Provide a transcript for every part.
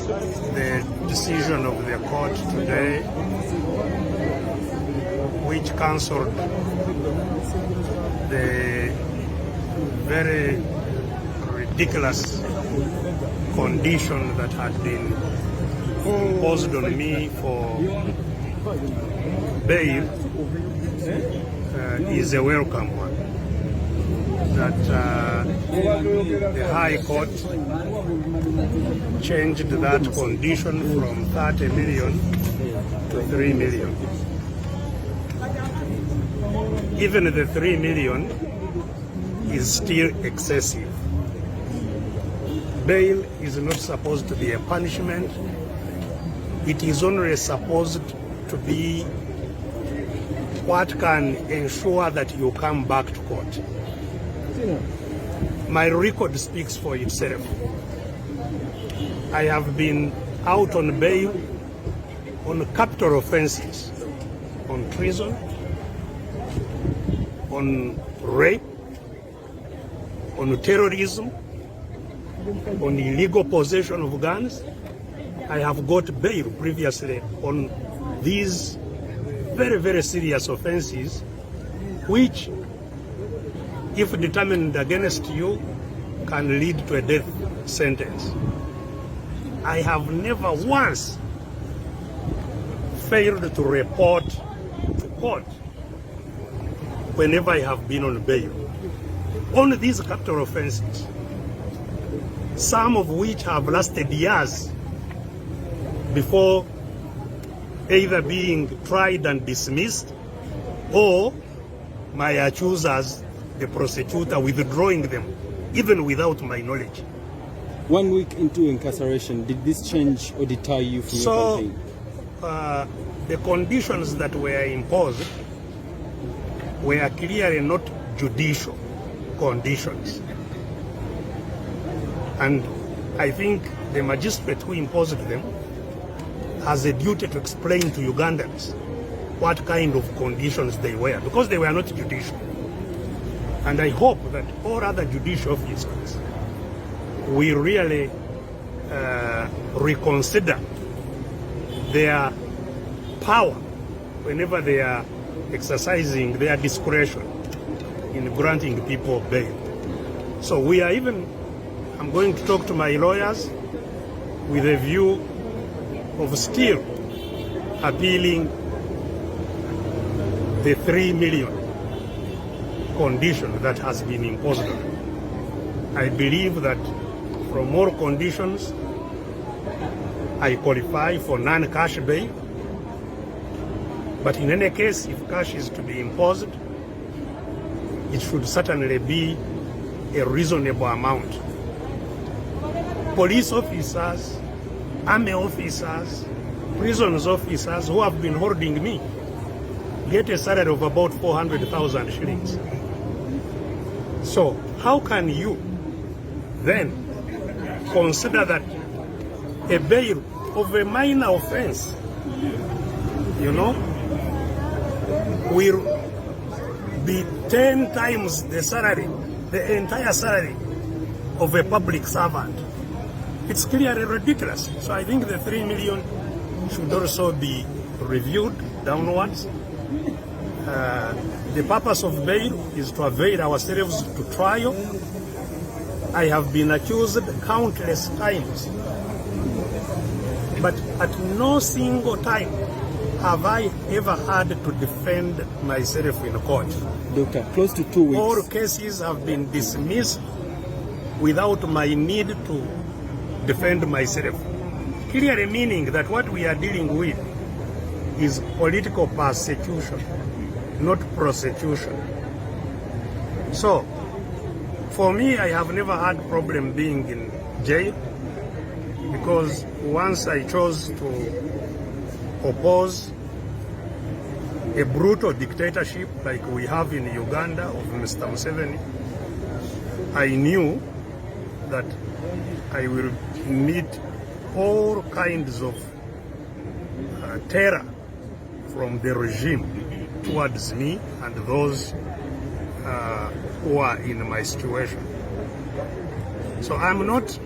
the decision of the court today, which cancelled the very ridiculous condition that had been imposed on me for bail, is a welcome one. That the High Court changed that condition from 30 million to 3 million. Even the 3 million is still excessive. Bail is not supposed to be a punishment. It is only supposed to be what can ensure that you come back to court. My record speaks for itself. I have been out on bail on capital offenses, on treason, on rape, on terrorism, on illegal possession of guns. I have got bail previously on these very, very serious offenses, which, if determined against you, can lead to a death sentence. I have never once failed to report to court whenever I have been on bail. On these capital offenses, some of which have lasted years before either being tried and dismissed, or my accusers, the prosecutor, withdrawing them, even without my knowledge. 1 week into incarceration, did this change or deter you from your campaign? The conditions that were imposed were clearly not judicial conditions. And I think the magistrate who imposed them has a duty to explain to Ugandans what kind of conditions they were, because they were not judicial. And I hope that all other judicial officers will really reconsider their power whenever they are exercising their discretion in granting people bail. So we are I'm going to talk to my lawyers with a view of still appealing the 3 million condition that has been imposed on me. I believe that from more conditions, I qualify for non-cash bail. But in any case, if cash is to be imposed, it should certainly be a reasonable amount. Police officers, army officers, prisons officers who have been holding me get a salary of about 400,000 shillings. So how can you then consider that a bail of a minor offense, will be 10 times the salary, the entire salary of a public servant? It's clearly ridiculous. So I think the 3 million should also be reviewed downwards. The purpose of bail is to avail ourselves to trial. I have been accused countless times, but at no single time have I ever had to defend myself in court. Doctor, close to 2 weeks. All cases have been dismissed without my need to defend myself. Clearly meaning that what we are dealing with is political persecution, not prosecution. So, for me, I have never had problem being in jail, because once I chose to oppose a brutal dictatorship like we have in Uganda of Mr. Museveni, I knew that I will meet all kinds of terror from the regime towards me and those who are in my situation. So I'm not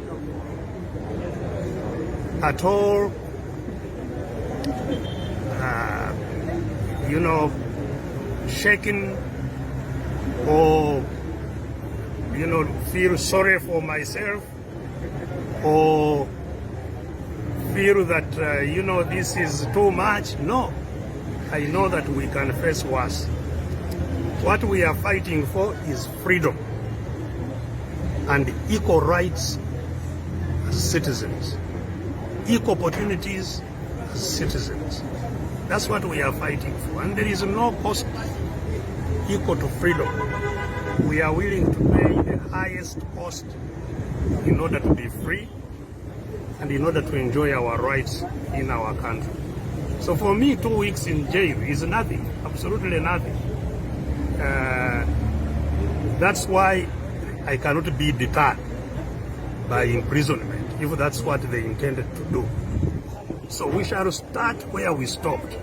at all, shaken or, feel sorry for myself or feel that, this is too much. No, I know that we can face worse. What we are fighting for is freedom and equal rights as citizens, equal opportunities as citizens. That's what we are fighting for. And there is no cost equal to freedom. We are willing to pay the highest cost in order to be free and in order to enjoy our rights in our country. So for me, 2 weeks in jail is nothing, absolutely nothing. That's why I cannot be deterred by imprisonment, if that's what they intended to do. So we shall start where we stopped.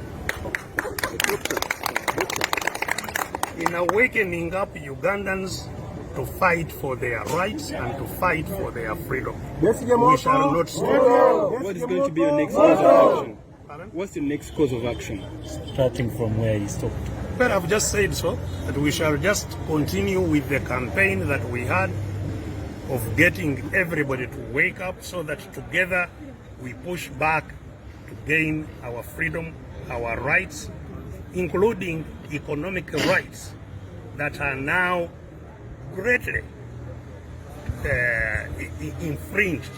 In awakening up Ugandans to fight for their rights and to fight for their freedom. We shall not stop. What is going to be your next course of action? What's the next course of action? Starting from where you stopped. Well, I've just said so, that we shall just continue with the campaign that we had of getting everybody to wake up so that together we push back to gain our freedom, our rights, including economic rights that are now greatly infringed.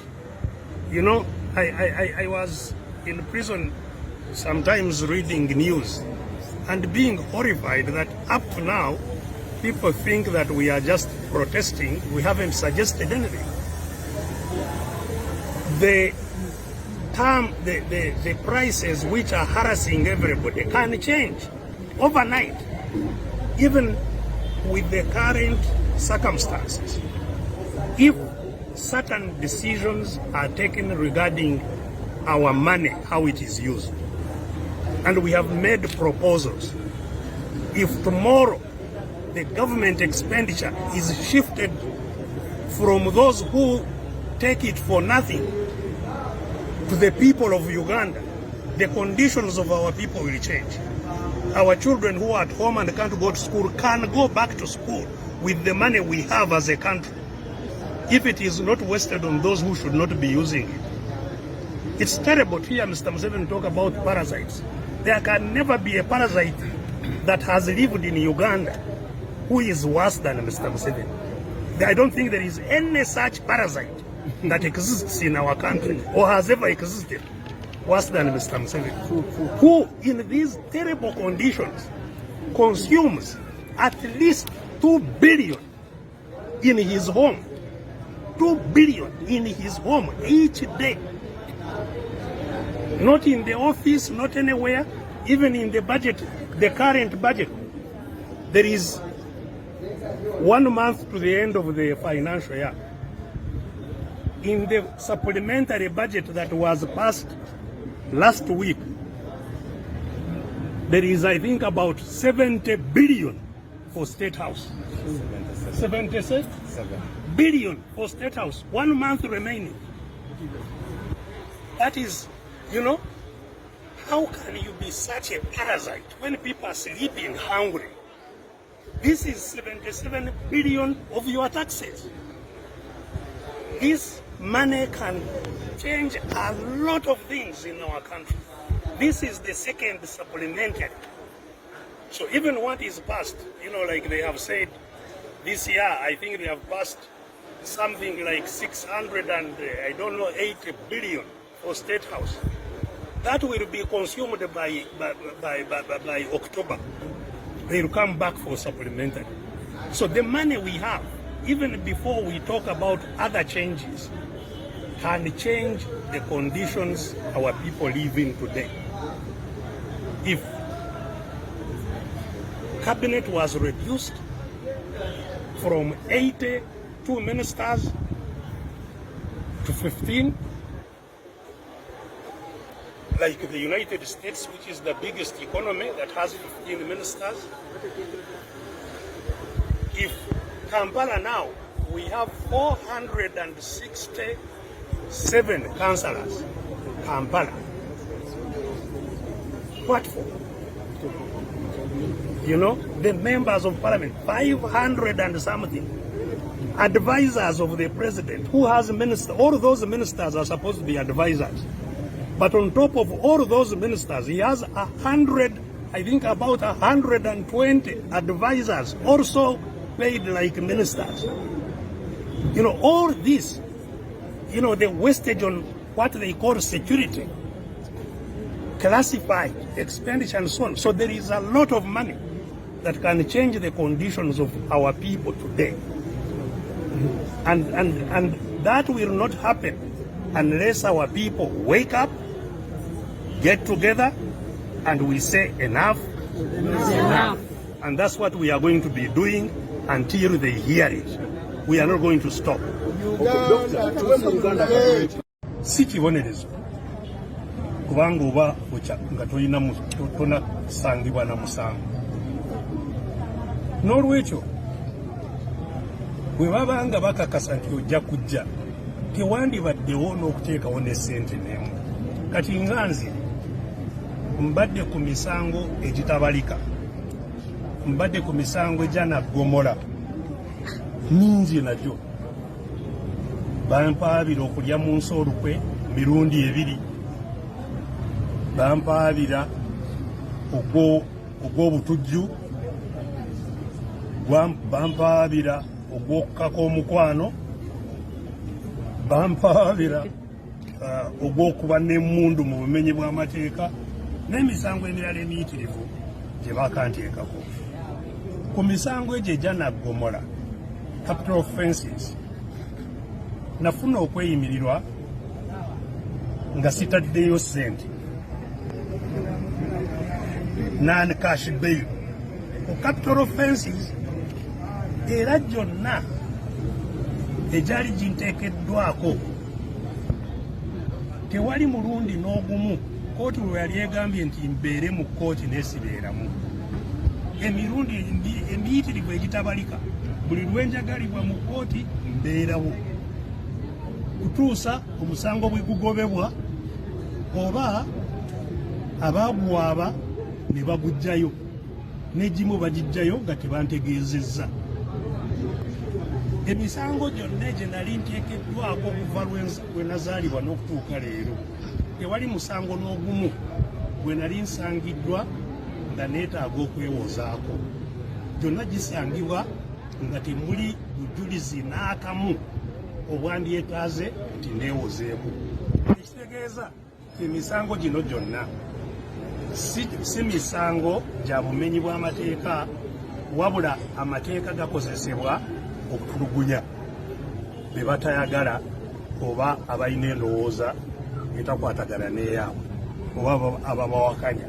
I was in prison sometimes reading news and being horrified that up to now people think that we are just protesting. We haven't suggested anything. The prices which are harassing everybody can change overnight, even with the current circumstances. If certain decisions are taken regarding our money, how it is used, and we have made proposals, if tomorrow the government expenditure is shifted from those who take it for nothing to the people of Uganda, the conditions of our people will change. Our children who are at home and can't go to school can go back to school with the money we have as a country, if it is not wasted on those who should not be using it. It's terrible to hear Mr. Museveni talk about parasites. There can never be a parasite that has lived in Uganda who is worse than Mr. Museveni. I don't think there is any such parasite that exists in our country or has ever existed worse than Mr. Museveni, who in these terrible conditions consumes at least 2 billion in his home. 2 billion in his home each day. Not in the office, not anywhere, even in the budget, the current budget. There is 1 month to the end of the financial year. In the supplementary budget that was passed last week, there is, I think, about 70 billion for State House. 77 billion for State House. 1 month remaining. That is, how can you be such a parasite when people are sleeping hungry? This is 77 billion of your taxes. This money can change a lot of things in our country. This is the second supplementary. So even what is passed, like they have said, this year, I think they have passed something like 80 billion for State House. That will be consumed by October. They will come back for supplementary. So the money we have, even before we talk about other changes, can change the conditions our people live in today. If cabinet was reduced from 82 ministers to 15, like the United States, which is the biggest economy that has 15 ministers. If Kampala now, we have 467 councillors. Kampala. What for? You know, the members of parliament, 500 and something, advisors of the president, who has ministers, all those ministers are supposed to be advisors. But on top of all those ministers, he has 100, I think about 120 advisors, also paid like ministers. You know, all this, you know, the wastage on what they call security, classified expenditure and so on. So there is a lot of money that can change the conditions of our people today. And that will not happen unless our people wake up, get together, and we say enough is enough. And that's what we are going to be doing until they hear it. We are not going to stop. Si kibonerezo kubanga oba nga tonasangibwa na musango. N'olwekyo bwe babanga bakakasa nti ojja kujja tewandibaddewo n'okuteekawo ne ssente n'emu. Kati nga nze mbadde ku misango egitabalika, mbadde ku misango egya Naggomola mingi nagyo. Bampaabira okulya mu nsi olukwe mirundi 2, bampaabira ogw'obutujju, bampaabira ogw'okukaka omukwano, bampaabira ogw'okuba n'emmundu mu bumenyi bw'amateeka n'emisango emirala emiyitirivu gye bakanteekako. Ku misango egyo egya Naggomola, capital offenses, nafuna okweyimirirwa nga sitaddeyo ssente, non-cash bail ku capital offenses, era gyonna egyali ginteekeddwako. Tewali mulundi n'ogumu kooti lwe yali egambye nti mbeere mu kooti n'esibeeramu. Emirundi emiyitirivu egitabalika, buli lwenjagalibwa mu kooti mbeerawo kutuusa omusango bwe gugobebwa oba abaagwaba ne bagugjayo, n'egimu bagijjayo nga tebantegeezezza. Emisango gyonna egyo nali nteekeddwako okuva lwe nazaalibwa n'okutuuka leero. Tewali musango n'ogumu gwe nali nsangiddwa nga neetaaga okwewozaako. Gyonna gisangibwa nga temuli bujulizi n'akamu obwandyetaaze nti neewozeemu. Ekitegeeza emisango gino gyonna si misango gya bumenyi bw'amateeka, wabula amateeka gakozesebwa okutulugunya be batayagala oba abalina endowooza etakwatagana n'eyaabwe oba ababawakanya.